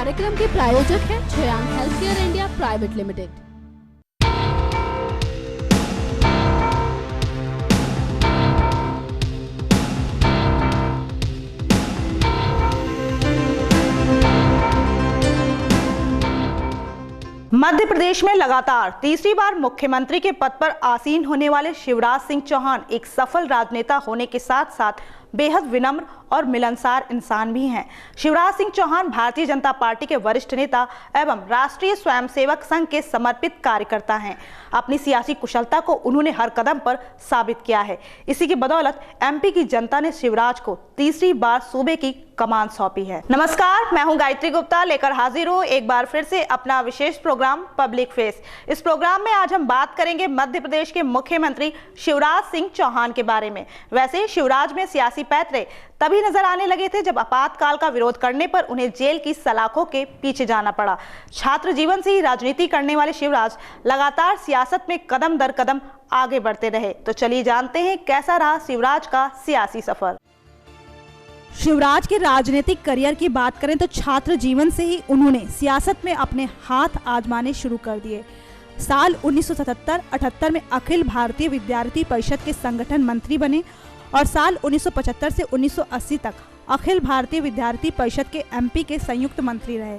कार्यक्रम के प्रायोजक हैं छयांग healthcare India private limited. Madhya Pradesh में लगातार तीसरी बार मुख्यमंत्री के पद पर आसीन होने वाले शिवराज सिंह चौहान एक सफल राजनेता होने के साथ साथ बेहद विनम्र और मिलनसार इंसान भी हैं। शिवराज सिंह चौहान भारतीय जनता पार्टी के वरिष्ठ नेता एवं राष्ट्रीय स्वयंसेवक संघ के समर्पित कार्यकर्ता हैं। अपनी सियासी कुशलता को उन्होंने हर कदम पर साबित किया है। इसी की बदौलत एमपी की जनता ने शिवराज को तीसरी बार सूबे की कमान सौंपी है। नमस्कार, मैं हूं गायत्री गुप्ता, लेकर हाजिर हूं एक बार फिर से अपना विशेष प्रोग्राम पब्लिक फेस। इस प्रोग्राम में आज हम बात करेंगे मध्य प्रदेश के मुख्यमंत्री शिवराज सिंह चौहान के बारे में। वैसे शिवराज में सियासी पैतरे तभी नजर आने लगे थे जब आपातकाल का विरोध करने पर उन्हें जेल की सलाखों के पीछे जाना पड़ा। छात्र जीवन से ही राजनीति करने वाले शिवराज लगातार सियासत में कदम दर कदम आगे बढ़ते रहे। तो चलिए जानते हैं कैसा रहा शिवराज का सियासी सफर। शिवराज के राजनीतिक करियर की बात करें तो छात्र जीवन से ही उन्होंने सियासत में अपने हाथ आजमाने शुरू कर दिए। साल 1977-78 में अखिल भारतीय विद्यार्थी परिषद के संगठन मंत्री बने और साल 1975 से 1980 तक अखिल भारतीय विद्यार्थी परिषद के एमपी के संयुक्त मंत्री रहे।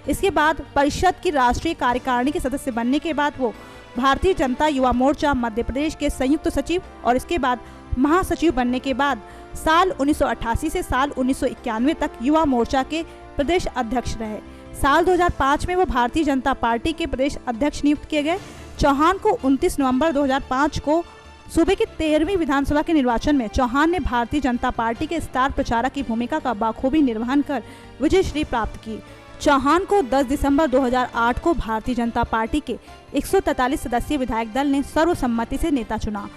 इसके बाद परिषद की राष्ट्रीय कार्यकारिणी के सदस्य बनने के बाद वो भारतीय जनता युवा मोर्चा मध्य प्रदेश के संयुक्त सचिव और इसके बाद महासचिव बनने के बाद साल 1988 से साल 1991 तक युवा मोर्चा के प्रदेश अध्यक्ष रहे। साल 2005 में वो भारतीय जनता पार्टी के प्रदेश अध्यक्ष नियुक्त किए गए। चौहान को 29 नवंबर 2005 को सूबे की 13वीं विधानसभा के निर्वाचन में चौहान ने भारतीय जनता पार्टी के स्टार प्रचारक की भूमिका का बाखूबी निर्वहन कर विजयश्री प्राप्त की। चौहान को 10 दिसंबर 2008 को भारतीय जनता पार्टी के 143 सदस्यीय विधायक दल ने सर्वसम्मति से नेता चुना।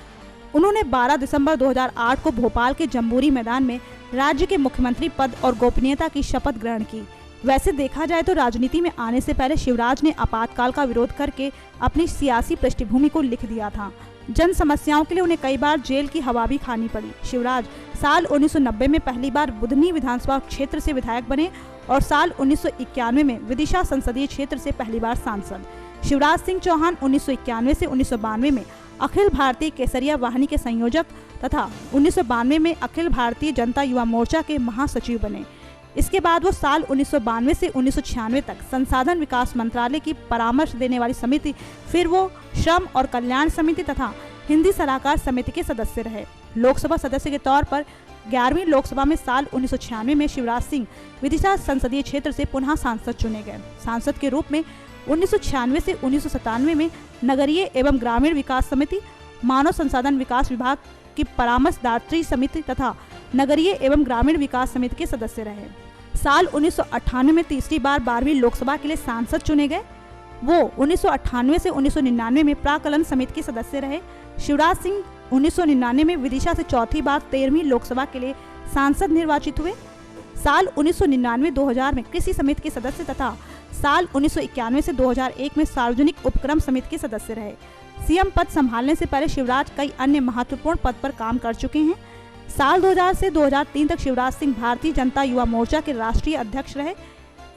उन्होंने 12 दिसंबर 2008 को भोपाल के जम्बूरी मैदान में राज्य के मुख्यमंत्री पद और गोपनीयता की शपथ ग्रहण की। वैसे देखा जाए तो राजनीति में आने से पहले शिवराज ने आपातकाल का विरोध करके अपनी सियासी पृष्ठभूमि को लिख दिया था। जन समस्याओं के लिए उन्हें कई बार जेल की हवा भी खानी पड़ी। शिवराज साल 1990 में पहली बार बुधनी विधानसभा क्षेत्र से विधायक बने और साल 1991 में विदिशा संसदीय क्षेत्र से पहली बार सांसद। शिवराज सिंह चौहान 1991 से 1992 में अखिल भारतीय केसरिया वाहिनी के संयोजक तथा 1992 में अखिल भारतीय जनता युवा मोर्चा के महासचिव बने। इसके बाद वो साल 1992 से 1996 तक संसाधन विकास मंत्रालय की परामर्श देने वाली समिति, फिर वो श्रम और कल्याण समिति तथा हिंदी सलाहकार समिति के सदस्य रहे। लोकसभा सदस्य के तौर पर 11वीं लोकसभा में साल 1996 में शिवराज सिंह विदिशा संसदीय क्षेत्र से पुनः सांसद चुने गए। सांसद के रूप में 1996 से 1997 में नगरीय एवं ग्रामीण विकास समिति, मानव संसाधन विकास विभाग की परामर्शदात्री समिति तथा नगरीय एवं ग्रामीण विकास समिति के सदस्य रहे। साल 1998 में तीसरी बार 12वीं लोकसभा के लिए सांसद चुने गए। वो 1998 से 1999 में प्राकलन समिति के सदस्य रहे। शिवराज सिंह 1999 में विदिशा से चौथी बार 13वीं लोकसभा के लिए सांसद निर्वाचित हुए। साल 1999-2000 में कृषि समिति के सदस्य तथा साल 1991 से 2001 में सार्वजनिक उपक्रम समिति के सदस्य रहे। सीएम पद संभालने से पहले शिवराज कई अन्य महत्वपूर्ण पद पर काम कर चुके हैं। साल 2000 से 2003 तक शिवराज सिंह भारतीय जनता युवा मोर्चा के राष्ट्रीय अध्यक्ष रहे।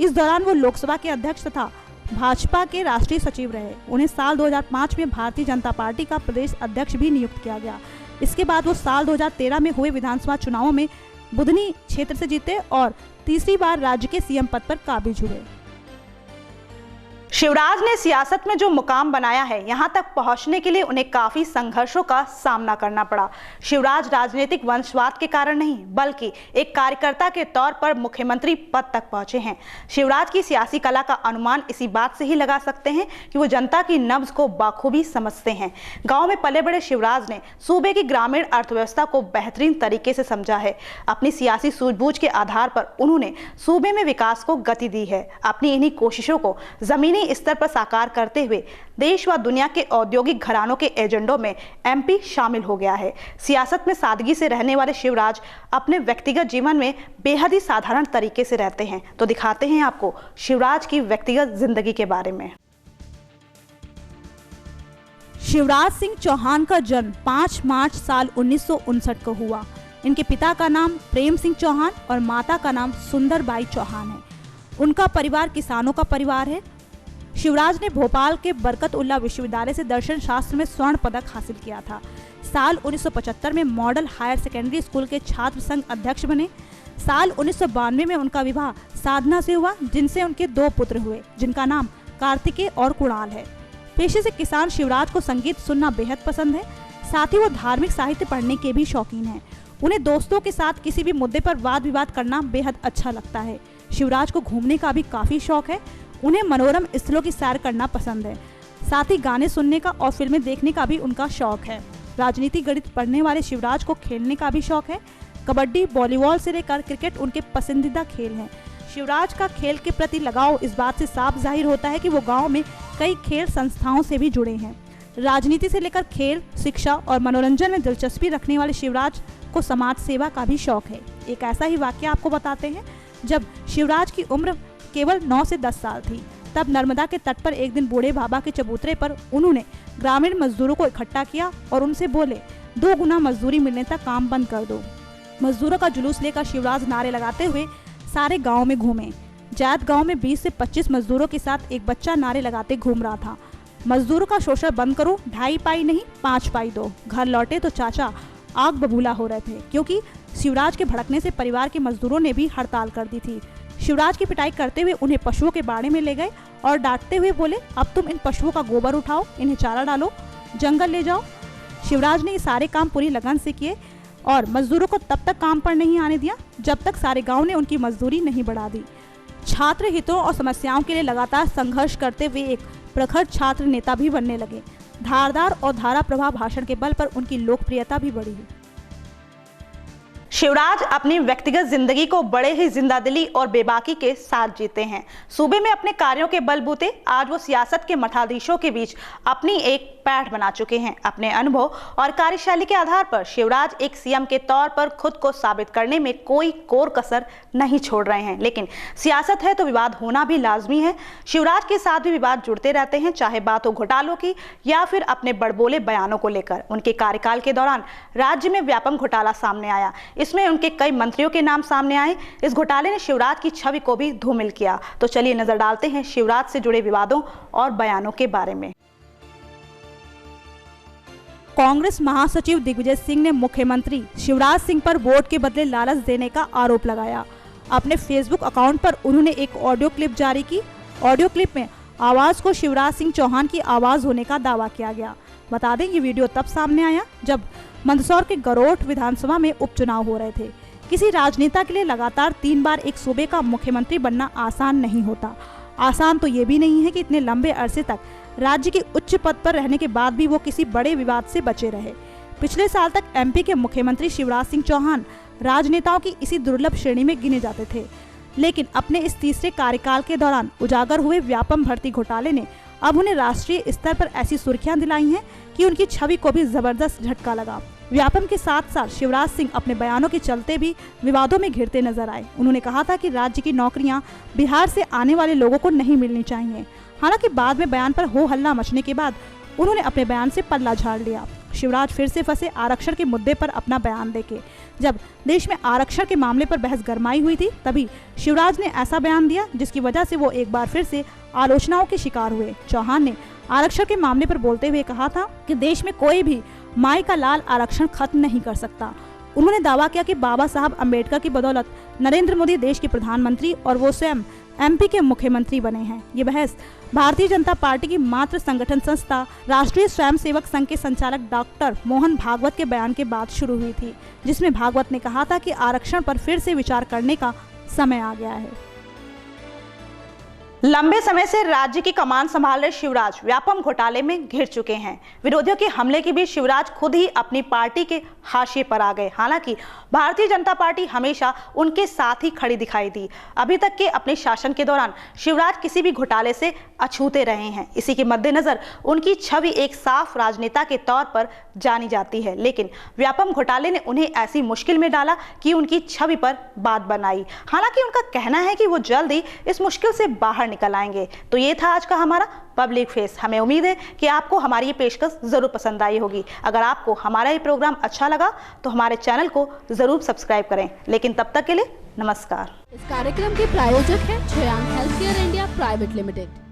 इस दौरान वो लोकसभा के अध्यक्ष तथा भाजपा के राष्ट्रीय सचिव रहे। उन्हें साल 2005 में भारतीय जनता पार्टी का प्रदेश अध्यक्ष भी नियुक्त किया गया। इसके बाद वो साल 2013 में हुए विधानसभा चुनावों में बुधनी क्षेत्र से जीते और तीसरी बार राज्य के सीएम पद पर काबिज हुए। शिवराज ने सियासत में जो मुकाम बनाया है, यहां तक पहुंचने के लिए उन्हें काफी संघर्षों का सामना करना पड़ा। शिवराज राजनीतिक वंशवाद के कारण नहीं बल्कि एक कार्यकर्ता के तौर पर मुख्यमंत्री पद तक पहुंचे हैं। शिवराज की सियासी कला का अनुमान इसी बात से ही लगा सकते हैं कि वो जनता की नब्ज को बाखूबी समझते हैं। गाँव में पले बड़े शिवराज ने सूबे की ग्रामीण अर्थव्यवस्था को बेहतरीन तरीके से समझा है। अपनी सियासी सूझबूझ के आधार पर उन्होंने सूबे में विकास को गति दी है। अपनी इन्हीं कोशिशों को जमीनी स्तर पर साकार करते हुए देश व दुनिया के औद्योगिक घरानों के एजेंडों में एमपी शामिल हो गया है। सियासत में सादगी से रहने वाले शिवराज अपने व्यक्तिगत जीवन में बेहद ही साधारण तरीके से रहते हैं। तो दिखाते हैं आपको शिवराज की व्यक्तिगत जिंदगी के बारे में। शिवराज सिंह चौहान का जन्म 5 मार्च साल 1959 को हुआ। इनके पिता का नाम प्रेम सिंह चौहान और माता का नाम सुंदरबाई चौहान है। उनका परिवार किसानों का परिवार है। शिवराज ने भोपाल के बरकतउल्ला विश्वविद्यालय से दर्शन शास्त्र में स्वर्ण पदक हासिल किया था। साल 1975 में मॉडल हायर सेकेंडरी स्कूल के छात्र संघ अध्यक्ष बने। साल 1992 में उनका विवाह साधना से हुआ, जिनसे उनके 2 पुत्र हुए, जिनका नाम कार्तिकेय और कुणाल है। पेशे से किसान शिवराज को संगीत सुनना बेहद पसंद है। साथ ही वो धार्मिक साहित्य पढ़ने के भी शौकीन हैं। उन्हें दोस्तों के साथ किसी भी मुद्दे पर वाद विवाद करना बेहद अच्छा लगता है। शिवराज को घूमने का भी काफी शौक है। उन्हें मनोरम स्थलों की सैर करना पसंद है। साथ ही गाने सुनने का और फिल्में देखने का भी उनका शौक है। राजनीति गणित पढ़ने वाले शिवराज को खेलने का भी शौक है। कबड्डी, वॉलीबॉल से लेकर क्रिकेट उनके पसंदीदा खेल हैं। शिवराज का खेल के प्रति लगाव इस बात से साफ जाहिर होता है कि वो गांव में कई खेल संस्थाओं से भी जुड़े हैं। राजनीति से लेकर खेल, शिक्षा और मनोरंजन में दिलचस्पी रखने वाले शिवराज को समाज सेवा का भी शौक है। एक ऐसा ही वाक्य आपको बताते हैं। जब शिवराज की उम्र केवल 9 से 10 साल थी, तब नर्मदा के तट पर एक दिन बूढ़े बाबा के चबूतरे पर उन्होंने ग्रामीण मजदूरों को इकट्ठा किया और उनसे बोले, 2 गुना मजदूरी मिलने तक काम बंद कर दो। मजदूरों का जुलूस लेकर शिवराज नारे लगाते हुए सारे गांव में घूमे। जैत गांव में 20 से 25 मजदूरों के साथ एक बच्चा नारे लगाते घूम रहा था, मजदूरों का शोषण बंद करो, 2.5 पाई नहीं 5 पाई दो। घर लौटे तो चाचा आग बबूला हो रहे थे, क्योंकि शिवराज के भड़कने से परिवार के मजदूरों ने भी हड़ताल कर दी थी। शिवराज की पिटाई करते हुए उन्हें पशुओं के बाड़े में ले गए और डांटते हुए बोले, अब तुम इन पशुओं का गोबर उठाओ, इन्हें चारा डालो, जंगल ले जाओ। शिवराज ने ये सारे काम पूरी लगन से किए और मजदूरों को तब तक काम पर नहीं आने दिया जब तक सारे गांव ने उनकी मजदूरी नहीं बढ़ा दी। छात्र हितों और समस्याओं के लिए लगातार संघर्ष करते हुए एक प्रखर छात्र नेता भी बनने लगे। धारदार और धारा प्रवाह भाषण के बल पर उनकी लोकप्रियता भी बढ़ी। शिवराज अपनी व्यक्तिगत जिंदगी को बड़े ही जिंदादिली और बेबाकी के साथ जीते हैं। सूबे में अपने कार्यों के बलबूते आज वो सियासत के मठाधीशों के बीच अपनी एक पैठ बना चुके हैं। अपने अनुभव और कार्यशैली के आधार पर शिवराज एक सीएम के तौर पर खुद को साबित करने में कोई कोर कसर नहीं छोड़ रहे हैं। लेकिन सियासत है तो विवाद होना भी लाजमी है। शिवराज के साथ भी विवाद जुड़ते रहते हैं, चाहे बात हो घोटालों की या फिर अपने बड़बोले बयानों को लेकर। उनके कार्यकाल के दौरान राज्य में व्यापक घोटाला सामने आया, इसमें उनके कई मंत्रियों के नाम सामने आए। इस घोटाले ने शिवराज की छवि को भी धूमिल किया। तो चलिए नजर डालते हैं शिवराज से जुड़े विवादों और बयानों के बारे में। कांग्रेस महासचिव दिग्विजय सिंह ने मुख्यमंत्री शिवराज सिंह पर वोट के बदले लालच देने का आरोप लगाया। अपने फेसबुक अकाउंट पर उन्होंने एक ऑडियो क्लिप जारी की। ऑडियो क्लिप में आवाज को शिवराज सिंह चौहान की आवाज होने का दावा किया गया। बता दें, ये वीडियो तब सामने आया जब मंदसौर के गरोठ विधानसभा में उपचुनाव हो रहे थे। किसी राजनेता के लिए लगातार 3 बार एक सूबे का मुख्यमंत्री बनना आसान नहीं होता। आसान तो ये भी नहीं है कि इतने लंबे अरसे तक राज्य के उच्च पद पर रहने के बाद भी वो किसी बड़े विवाद से बचे रहे। पिछले साल तक एमपी के मुख्यमंत्री शिवराज सिंह चौहान राजनेताओं की इसी दुर्लभ श्रेणी में गिने जाते थे। लेकिन अपने इस तीसरे कार्यकाल के दौरान उजागर हुए व्यापम भर्ती घोटाले ने अब उन्हें राष्ट्रीय स्तर पर ऐसी सुर्खियां दिलाई हैं कि उनकी छवि को भी जबरदस्त झटका लगा। व्यापम के साथ साथ शिवराज सिंह अपने बयानों के चलते भी विवादों में घिरते नजर आए। उन्होंने कहा था कि राज्य की नौकरियां बिहार से आने वाले लोगों को नहीं मिलनी चाहिए। हालांकि बाद में बयान पर हो हल्ला मचने के बाद उन्होंने अपने बयान से पल्ला झाड़ लिया। शिवराज फिर से फंसे आरक्षण के मुद्दे पर अपना बयान देके। जब देश में आरक्षण के मामले पर बहस गरमाई हुई थी, तभी शिवराज ने ऐसा बयान दिया जिसकी वजह से वो एक बार फिर से आलोचनाओं के शिकार हुए। चौहान ने आरक्षण के मामले पर बोलते हुए कहा था कि देश में कोई भी माई का लाल आरक्षण खत्म नहीं कर सकता। उन्होंने दावा किया कि बाबा साहब अम्बेडकर की बदौलत नरेंद्र मोदी देश के प्रधानमंत्री और वो स्वयं एमपी के मुख्यमंत्री बने हैं। ये बहस भारतीय जनता पार्टी की मातृ संगठन संस्था राष्ट्रीय स्वयंसेवक संघ के संचालक डॉक्टर मोहन भागवत के बयान के बाद शुरू हुई थी, जिसमें भागवत ने कहा था कि आरक्षण पर फिर से विचार करने का समय आ गया है। लंबे समय से राज्य की कमान संभाल रहे शिवराज व्यापम घोटाले में घिर चुके हैं। विरोधियों के हमले के बीच शिवराज खुद ही अपनी पार्टी के हाशिए पर आ गए। हालांकि भारतीय जनता पार्टी हमेशा उनके साथ ही खड़ी दिखाई दी। अभी तक के अपने शासन के दौरान शिवराज किसी भी घोटाले से अछूते रहे हैं। इसी के मद्देनजर उनकी छवि एक साफ राजनेता के तौर पर जानी जाती है। लेकिन व्यापम घोटाले ने उन्हें ऐसी मुश्किल में डाला कि उनकी छवि पर बात बनाई। हालांकि उनका कहना है कि वो जल्द ही इस मुश्किल से बाहर निकल आएंगे। तो ये था आज का हमारा पब्लिक फेस। हमें उम्मीद है कि आपको हमारी ये पेशकश ज़रूर पसंद आई होगी। अगर आपको हमारा ये प्रोग्राम अच्छा लगा तो हमारे चैनल को ज़रूर सब्सक्राइब करें। लेकिन तब तक के लिए नमस्कार। इस कार्यक्रम के प्रायोजक हैं Shreyansh health care India private limited.